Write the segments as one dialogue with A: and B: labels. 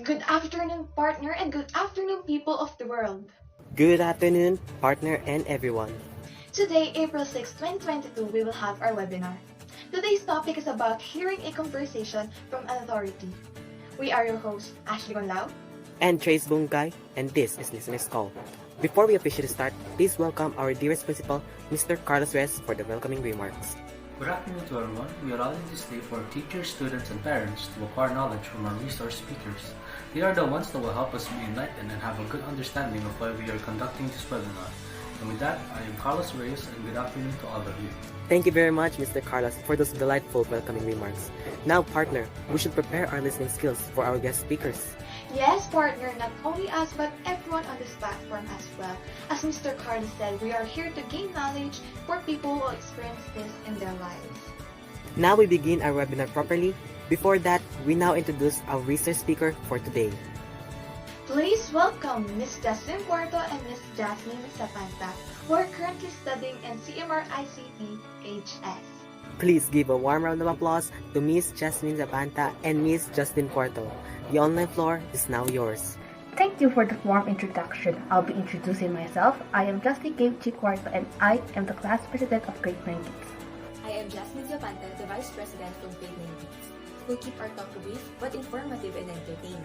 A: Good afternoon, partner, and good afternoon, people of the world.
B: Good afternoon, partner and everyone.
A: Today, April 6, 2022, we will have our webinar. Today's topic is about hearing a conversation from an authority. We are your hosts, Ashley Gonlao
B: And Trace Bungay, and this is Listener's Call. Before we officially start, please welcome our dearest principal, Mr. Carlos Reyes, for the welcoming remarks.
C: Good afternoon to everyone. We are all in this day for teachers, students, and parents to acquire knowledge from our resource speakers. They are the ones that will help us be enlightened and have a good understanding of why we are conducting this webinar. And with that, I am Carlos Reyes, and good afternoon to all of you.
B: Thank you very much, Mr. Carlos, for those delightful welcoming remarks. Now, partner, we should prepare our listening skills for our guest speakers.
A: Yes, partner, not only us but everyone on this platform as well. As Mr. Carlos said, we are here to gain knowledge for people who experience this in their lives.
B: Now we begin our webinar properly. Before that, we now introduce our research speaker for today.
A: Please welcome Ms. Jasmine Cuarto and Ms. Jasmine Zapanta, who are currently studying in CMR ICT HS.
B: Please give a warm round of applause to Miss Jasmine Zapanta and Miss Justin Cuarto. The online floor is now yours.
D: Thank you for the warm introduction. I'll be introducing myself. I am Justin Gabe G. Cuarto and I am the class president of Grade 9 Kids.
E: I am Jasmine Zapanta, the Vice President from Grade 9 Kids. We'll keep our talk brief but informative and entertaining.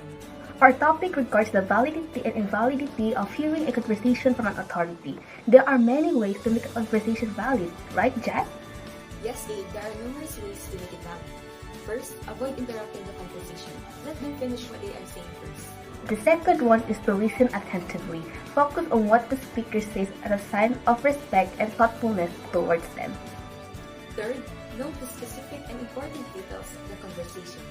D: Our topic regards the validity and invalidity of hearing a conversation from an authority. There are many ways to make a conversation valid, right, Jess?
E: Yes, Gabe, there are numerous ways to make it valid. First, avoid interrupting the conversation. Let them finish what they are saying first.
D: The second one is to listen attentively. Focus on what the speaker says as a sign of respect and thoughtfulness towards them.
E: Third, note the specific and important details of the conversation.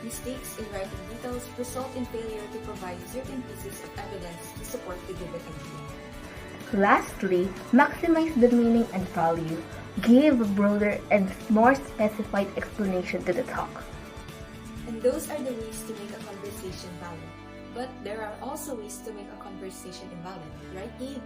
E: Mistakes in writing details result in failure to provide certain pieces of evidence to support the given idea.
D: Lastly, maximize the meaning and value. Give a broader and more specified explanation to the talk.
E: And those are the ways to make a conversation valid. But there are also ways to make a conversation invalid, right, Gabe?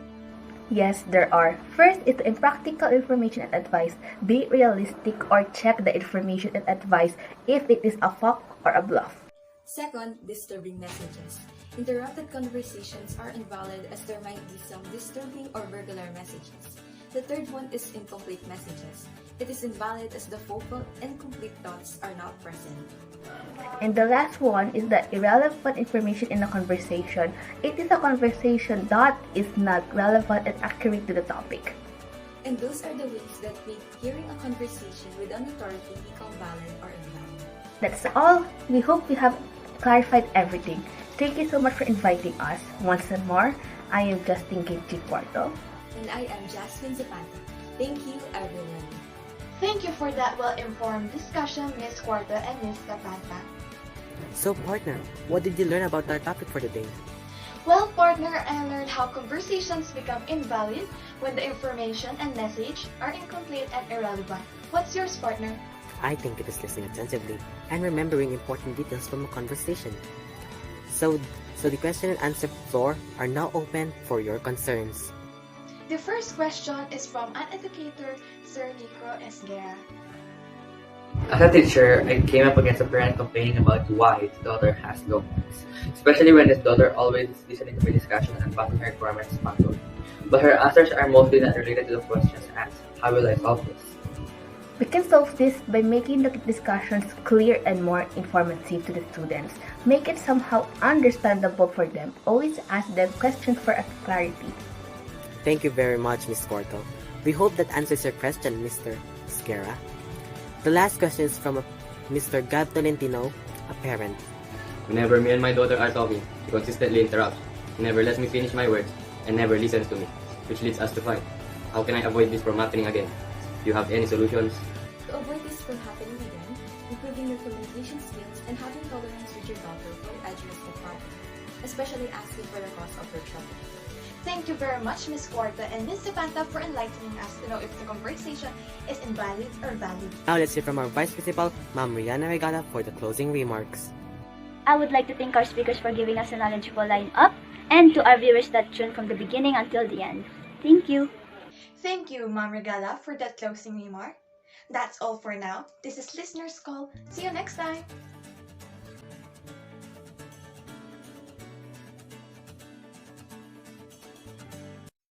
D: Yes, there are. First is the impractical information and advice. Be realistic or check the information and advice if it is a fact or a bluff.
E: Second, disturbing messages. Interrupted conversations are invalid as there might be some disturbing or regular messages. The third one is incomplete messages. It is invalid as the focal and complete thoughts are not present.
D: And the last one is the irrelevant information in a conversation. It is a conversation that is not relevant and accurate to the topic.
E: And those are the ways that make hearing a conversation with an authority become valid or invalid.
D: That's all. We hope we have clarified everything. Thank you so much for inviting us. Once and more, I am Justin G. Cuarto.
E: And I am Jasmine Zapanta. Thank you, everyone.
A: Thank you for that well-informed discussion, Ms. Cuarto and Ms. Zapanta.
B: So, partner, what did you learn about our topic for today?
A: Well, partner, I learned how conversations become invalid when the information and message are incomplete and irrelevant. What's yours, partner?
B: I think it is listening attentively and remembering important details from a conversation. So the question and answer floor are now open for your concerns.
A: The first question is from an educator, Sir Nico Esguerra.
F: As a teacher, I came up against a parent complaining about why his daughter has no marks, especially when his daughter always is listening to my discussion and passing her requirements punctually. But her answers are mostly not related to the questions asked. How will I solve this?
D: We can solve this by making the discussions clear and more informative to the students. Make it somehow understandable for them. Always ask them questions for clarity.
B: Thank you very much, Ms. Cuarto. We hope that answers your question, Mr. Esguerra. The last question is from Mr. Gab Tolentino, a parent.
G: Whenever me and my daughter are talking, she consistently interrupts, never lets me finish my words, and never listens to me, which leads us to fight. How can I avoid this from happening again? Do you have any solutions?
E: To avoid this from happening again, improving your communication skills and having tolerance with your daughter will address the problem, especially asking for the cause of her trouble.
A: Thank you very much, Ms. Cuarto and Ms. Zapanta, for enlightening us to know if the conversation is invalid or valid.
B: Now let's hear from our Vice Principal, Ma'am Rihanna Regala, for the closing remarks.
H: I would like to thank our speakers for giving us a knowledgeable lineup and to our viewers that tuned from the beginning until the end. Thank you.
A: Thank you, Ma'am Regala, for that closing remark. That's all for now. This is Listener's Call. See you next time.